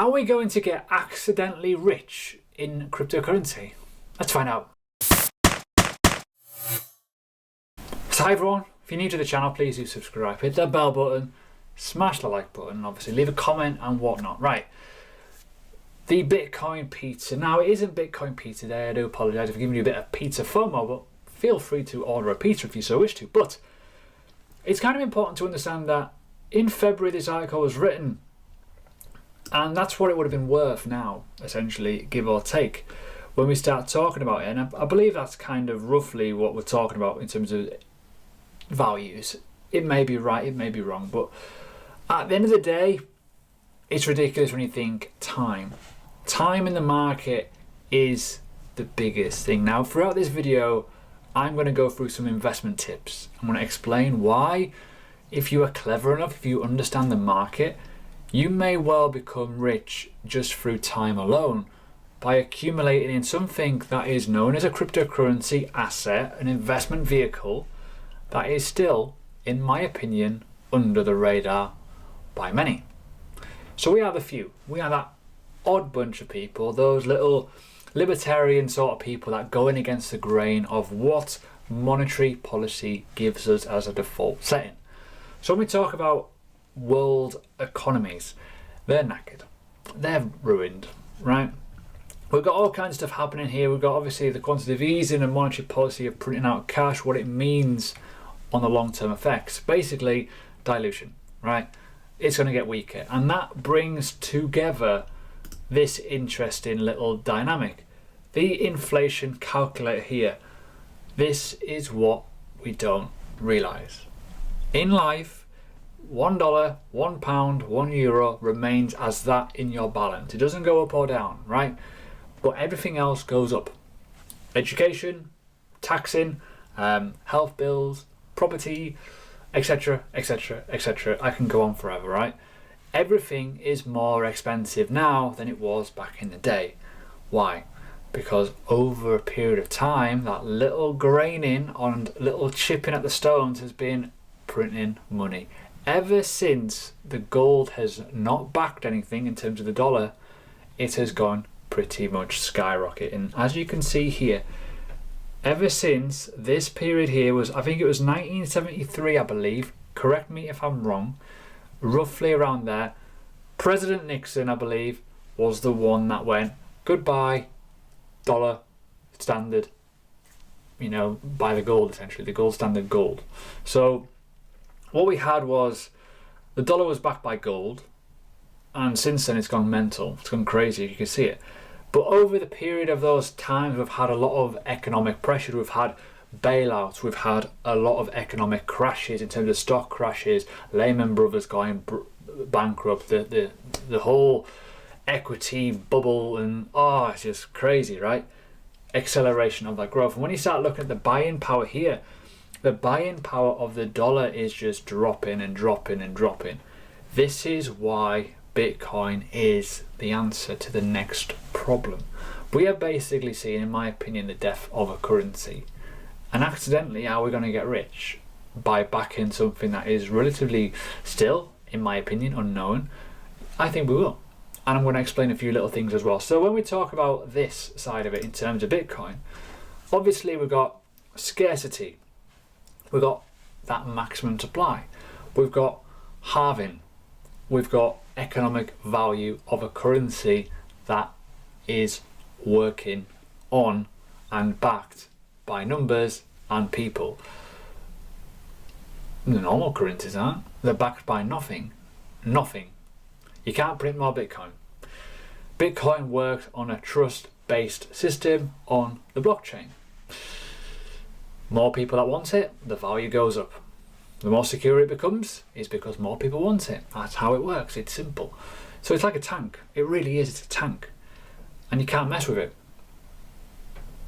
Are we going to get accidentally rich in cryptocurrency? Let's find out. So hi everyone, if you're new to the channel, please do subscribe, hit that bell button, smash the like button, and obviously leave a comment and whatnot. Right, the Bitcoin pizza. Now it isn't Bitcoin pizza today, I do apologise for giving you a bit of pizza FOMO, but feel free to order a pizza if you so wish to. But it's kind of important to understand that in February this article was written, and that's what it would have been worth now, essentially, give or take, when we start talking about it. And I believe that's kind of roughly what we're talking about in terms of values. It may be right, it may be wrong, but at the end of the day, it's ridiculous when you think time. Time in the market is the biggest thing. Now, throughout this video, I'm going to go through some investment tips. I'm going to explain why, if you are clever enough, if you understand the market, you may well become rich just through time alone by accumulating in something that is known as a cryptocurrency asset, an investment vehicle that is still, in my opinion, under the radar by many. So we are the few. We are that odd bunch of people, those little libertarian sort of people that go in against the grain of what monetary policy gives us as a default setting. So when we talk about world economies, they're knackered, they're ruined, right? We've got all kinds of stuff happening here. We've got obviously the quantitative easing and monetary policy of printing out cash, what it means on the long-term effects. Basically, dilution, right? It's going to get weaker, and that brings together this interesting little dynamic. The inflation calculator here. This is what we don't realize. In life, $1, £1, €1 remains as that in your balance. It doesn't go up or down, right? But everything else goes up. Education, taxing, health bills, property, etc, etc, etc. I can go on forever, right? Everything is more expensive now than it was back in the day. Why? Because over a period of time, that little graining and little chipping at the stones has been printing money. Ever since the gold has not backed anything in terms of the dollar, it has gone pretty much skyrocketing. As you can see here, ever since this period here was, I think it was 1973, I believe, correct me if I'm wrong, roughly around there, President Nixon, I believe, was the one that went, goodbye, dollar standard, you know, by the gold, essentially, the gold standard gold. So what we had was the dollar was backed by gold, and since then it's gone mental, it's gone crazy, you can see it. But over the period of those times, we've had a lot of economic pressure, we've had bailouts, we've had a lot of economic crashes in terms of stock crashes, Lehman Brothers going bankrupt, the whole equity bubble, and it's just crazy, right? Acceleration of that growth. And when you start looking at the buying power here, the buying power of the dollar is just dropping and dropping and dropping. This is why Bitcoin is the answer to the next problem. We are basically seeing, in my opinion, the death of a currency. And accidentally, how are we going to get rich? By backing something that is relatively still, in my opinion, unknown. I think we will. And I'm going to explain a few little things as well. So when we talk about this side of it in terms of Bitcoin, obviously we've got scarcity. We've got that maximum supply. We've got halving. We've got economic value of a currency that is working on and backed by numbers and people. The normal currencies aren't. They're backed by nothing. Nothing. You can't print more Bitcoin. Bitcoin works on a trust-based system on the blockchain. More people that want it, the value goes up. The more secure it becomes is because more people want it. That's how it works. It's simple. So it's like a tank. It really is. It's a tank. And you can't mess with it.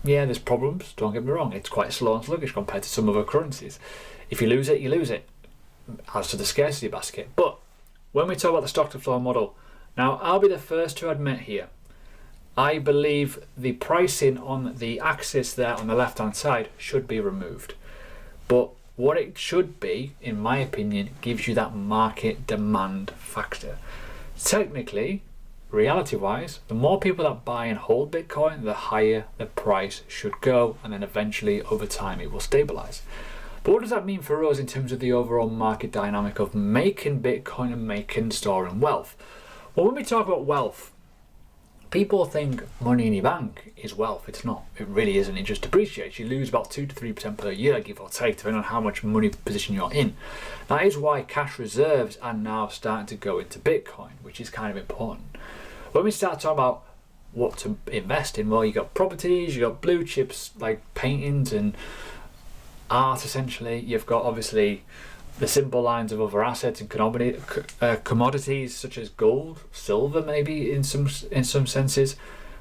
Yeah, there's problems. Don't get me wrong. It's quite slow and sluggish compared to some other currencies. If you lose it, you lose it. As to the scarcity basket. But when we talk about the stock to flow model, now I'll be the first to admit here, I believe the pricing on the axis there on the left hand side should be removed. But what it should be, in my opinion, gives you that market demand factor. Technically, reality-wise, the more people that buy and hold Bitcoin, the higher the price should go, and then eventually over time it will stabilize. But what does that mean for us in terms of the overall market dynamic of making Bitcoin and making, storing wealth? Well, when we talk about wealth, people think money in your bank is wealth. It's not. It really isn't. It just depreciates. You lose about 2 to 3% per year, give or take, depending on how much money position you're in. That is why cash reserves are now starting to go into Bitcoin, which is kind of important. When we start talking about what to invest in, well, you got properties, you got blue chips like paintings and art. Essentially, you've got obviously the simple lines of other assets and commodities such as gold, silver, maybe in some senses.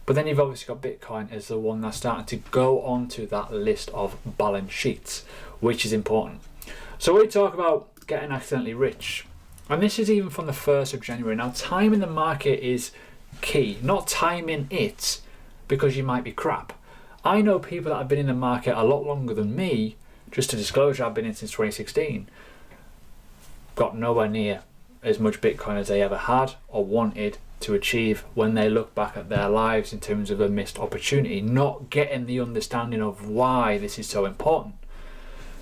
But then you've obviously got Bitcoin as the one that's starting to go onto that list of balance sheets, which is important. So we talk about getting accidentally rich, and this is even from the 1st of January. Now, timing the market is key, not timing it because you might be crap. I know people that have been in the market a lot longer than me. Just a disclosure, I've been in since 2016. Got nowhere near as much Bitcoin as they ever had or wanted to achieve when they look back at their lives in terms of a missed opportunity, not getting the understanding of why this is so important.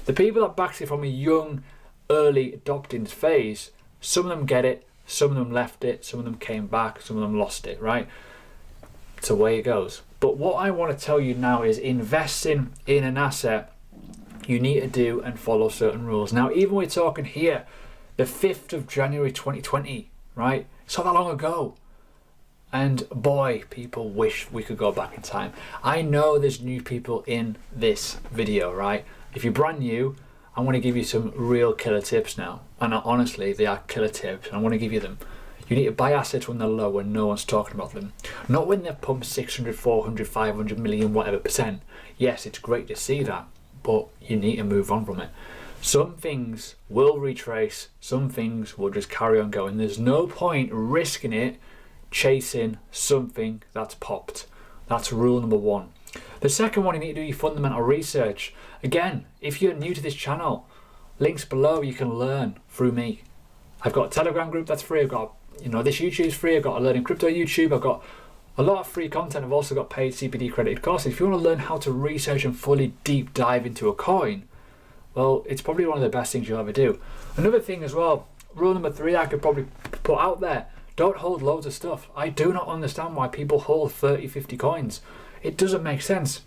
The people that backed it from a young, early adopting phase, some of them get it, some of them left it, some of them came back, some of them lost it, right? It's the way it goes. But what I want to tell you now is investing in an asset, you need to do and follow certain rules. Now, even we're talking here, the 5th of January 2020, right? It's not that long ago. And boy, people wish we could go back in time. I know there's new people in this video, right? If you're brand new, I want to give you some real killer tips now. And honestly, they are killer tips, and I want to give you them. You need to buy assets when they're low, when no one's talking about them. Not when they've pumped 600, 400, 500 million, whatever percent. Yes, it's great to see that, but you need to move on from it. Some things will retrace, some things will just carry on going. There's no point risking it chasing something that's popped. That's rule number 1. The second one, you need to do your fundamental research. Again, if you're new to this channel, links below, you can learn through me. I've got a Telegram group that's free. I've got, this YouTube is free. I've got a Learning Crypto YouTube. I've got a lot of free content. I've also got paid CPD credited courses. If you want to learn how to research and fully deep dive into a coin, well, it's probably one of the best things you'll ever do. Another thing as well, rule number 3 I could probably put out there, don't hold loads of stuff. I do not understand why people hold 30, 50 coins. It doesn't make sense.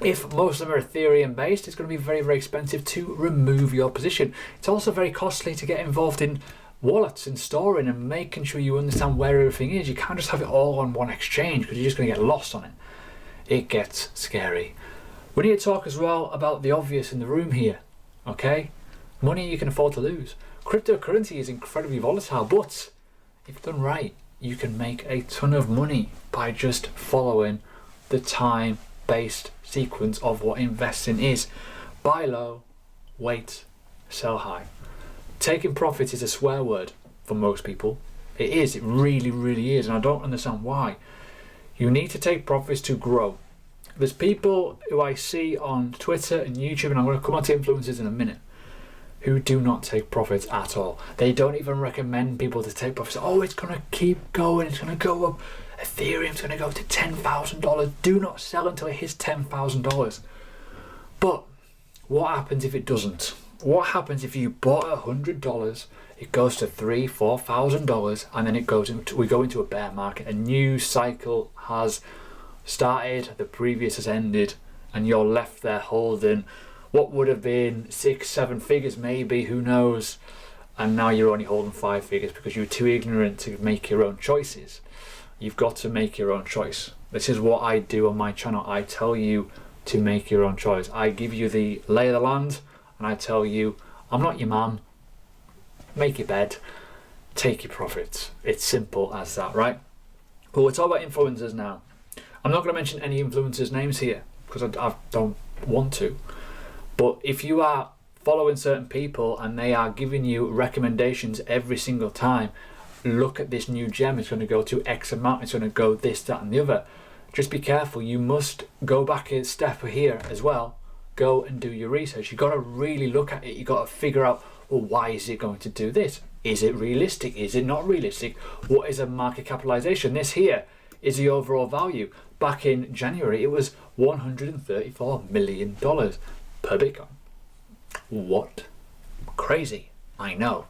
If most of them are Ethereum based, it's going to be very, very expensive to remove your position. It's also very costly to get involved in wallets and storing and making sure you understand where everything is. You can't just have it all on one exchange because you're just going to get lost on it. It gets scary. We need to talk as well about the obvious in the room here, okay? Money you can afford to lose. Cryptocurrency is incredibly volatile, but if done right, you can make a ton of money by just following the time-based sequence of what investing is. Buy low, wait, sell high. Taking profits is a swear word for most people. It is, it really, really is, and I don't understand why. You need to take profits to grow. There's people who I see on Twitter and YouTube, and I'm going to come on to influencers in a minute, who do not take profits at all. They don't even recommend people to take profits. Oh, it's going to keep going, it's going to go up. Ethereum's going to go to $10,000. Do not sell until it hits $10,000. But what happens if it doesn't? What happens if you bought $100, it goes to $3,000, $4,000, and then we go into a bear market. A new cycle has started, the previous has ended, and you're left there holding what would have been 6, 7 figures maybe, who knows, and now you're only holding 5 figures because you're too ignorant to make your own choices. You've got to make your own choice. This is what I do on my channel. I tell you to make your own choice. I give you the lay of the land, and I tell you, I'm not your man. Make your bed, take your profits. It's simple as that, right? But we're talking about influencers now. I'm not going to mention any influencers' names here because I don't want to. But if you are following certain people and they are giving you recommendations every single time, look at this new gem, it's going to go to X amount, it's going to go this, that and the other. Just be careful. You must go back a step here as well. Go and do your research. You've got to really look at it. You've got to figure out, well, why is it going to do this? Is it realistic? Is it not realistic? What is a market capitalization? This here is the overall value. Back in January, it was $134 million per Bitcoin. What? Crazy. I know.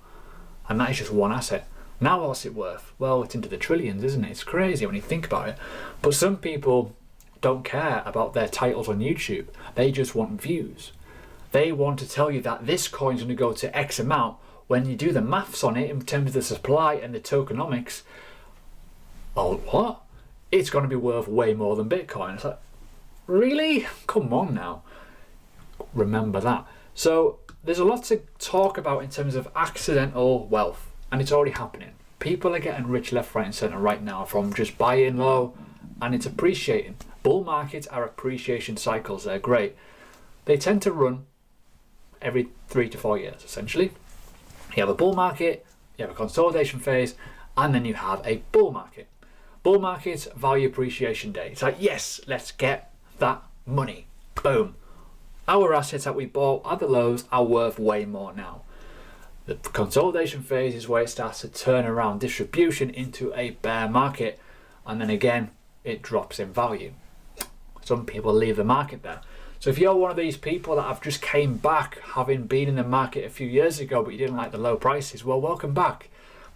And that is just one asset. Now what's it worth? Well, it's into the trillions, isn't it? It's crazy when you think about it. But some people don't care about their titles on YouTube. They just want views. They want to tell you that this coin's going to go to X amount. When you do the maths on it in terms of the supply and the tokenomics, oh, what? It's going to be worth way more than Bitcoin. It's like, really? Come on now. Remember that. So there's a lot to talk about in terms of accidental wealth, and it's already happening. People are getting rich left, right and centre right now from just buying low, and it's appreciating. Bull markets are appreciation cycles. They're great. They tend to run every 3 to 4 years, essentially. You have a bull market, you have a consolidation phase, and then you have a bull market. Bull market's value appreciation day. It's like, yes, let's get that money. Boom. Our assets that we bought at the lows are worth way more now. The consolidation phase is where it starts to turn around distribution into a bear market, and then again, it drops in value. Some people leave the market there. So if you're one of these people that have just came back having been in the market a few years ago but you didn't like the low prices, well, welcome back.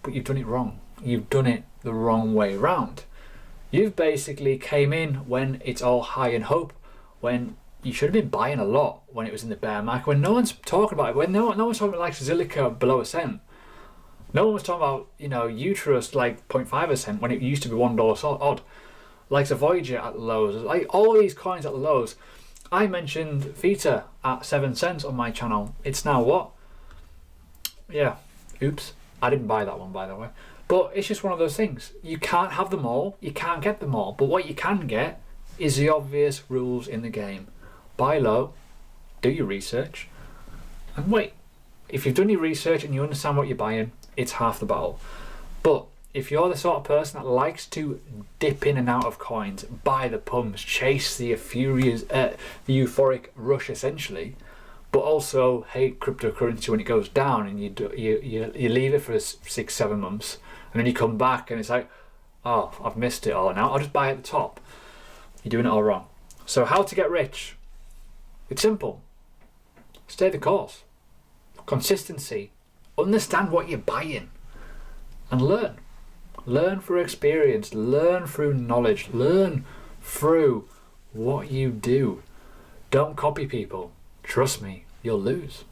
But you've done it wrong. You've done it the wrong way round. You've basically came in when it's all high in hope, when you should have been buying a lot when it was in the bear market, when no one's talking about it, when no one's talking about like Zilliqa below a cent. No one was talking about, Uterus like 0.5 cent when it used to be $1 odd. Like the Voyager at the lows, like all these coins at the lows. I mentioned Vita at 7 cents on my channel. It's now what? Yeah, oops. I didn't buy that one, by the way. But it's just one of those things. You can't have them all. You can't get them all. But what you can get is the obvious rules in the game. Buy low, do your research, and wait. If you've done your research and you understand what you're buying, it's half the battle. But if you're the sort of person that likes to dip in and out of coins, buy the pumps, chase the euphoric rush essentially, but also hate cryptocurrency when it goes down and you leave it for 6-7 months and then you come back and it's like, oh, I've missed it all now, I'll just buy at the top. You're doing it all wrong. So how to get rich? It's simple. Stay the course. Consistency. Understand what you're buying and learn. Learn through experience, learn through knowledge, learn through what you do. Don't copy people. Trust me, you'll lose.